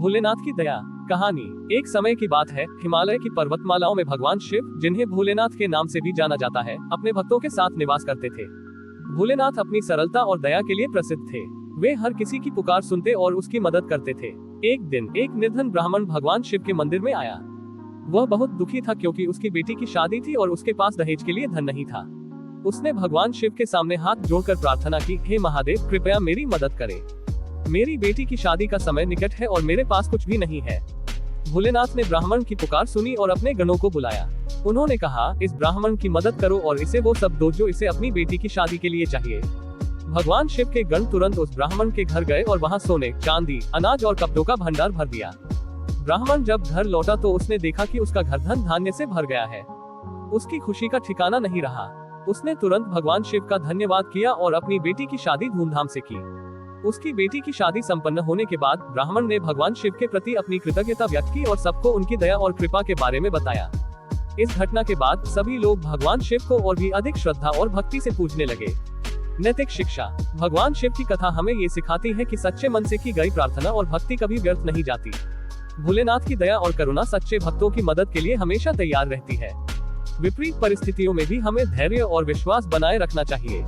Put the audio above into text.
भोलेनाथ की दया। कहानी। एक समय की बात है, हिमालय की पर्वतमालाओं में भगवान शिव, जिन्हें भोलेनाथ के नाम से भी जाना जाता है, अपने भक्तों के साथ निवास करते थे। भोलेनाथ अपनी सरलता और दया के लिए प्रसिद्ध थे। वे हर किसी की पुकार सुनते और उसकी मदद करते थे। एक दिन एक निर्धन ब्राह्मण भगवान शिव के मंदिर में आया। वह बहुत दुखी था क्योंकि उसकी बेटी की शादी थी और उसके पास दहेज के लिए धन नहीं था। उसने भगवान शिव के सामने हाथ जोड़कर प्रार्थना की, हे महादेव, कृपया मेरी मदद करें। मेरी बेटी की शादी का समय निकट है और मेरे पास कुछ भी नहीं है। भोलेनाथ ने ब्राह्मण की पुकार सुनी और अपने गणों को बुलाया। उन्होंने कहा, इस ब्राह्मण की मदद करो और इसे वो सब दो जो इसे अपनी बेटी की शादी के लिए चाहिए। भगवान शिव के गण तुरंत उस ब्राह्मण के घर गए और वहां सोने, चांदी, अनाज और कपड़ों का भंडार भर दिया। ब्राह्मण जब घर लौटा तो उसने देखा कि उसका घर धन धान्य से भर गया है। उसकी खुशी का ठिकाना नहीं रहा। उसने तुरंत भगवान शिव का धन्यवाद किया और अपनी बेटी की शादी धूमधाम से की। उसकी बेटी की शादी संपन्न होने के बाद ब्राह्मण ने भगवान शिव के प्रति अपनी कृतज्ञता व्यक्त की और सबको उनकी दया और कृपा के बारे में बताया। इस घटना के बाद सभी लोग भगवान शिव को और भी अधिक श्रद्धा और भक्ति से पूजने लगे। नैतिक शिक्षा। भगवान शिव की कथा हमें ये सिखाती है कि सच्चे मन से की गई प्रार्थना और भक्ति कभी व्यर्थ नहीं जाती। भोलेनाथ की दया और करुणा सच्चे भक्तों की मदद के लिए हमेशा तैयार रहती है। विपरीत परिस्थितियों में भी हमें धैर्य और विश्वास बनाए रखना चाहिए।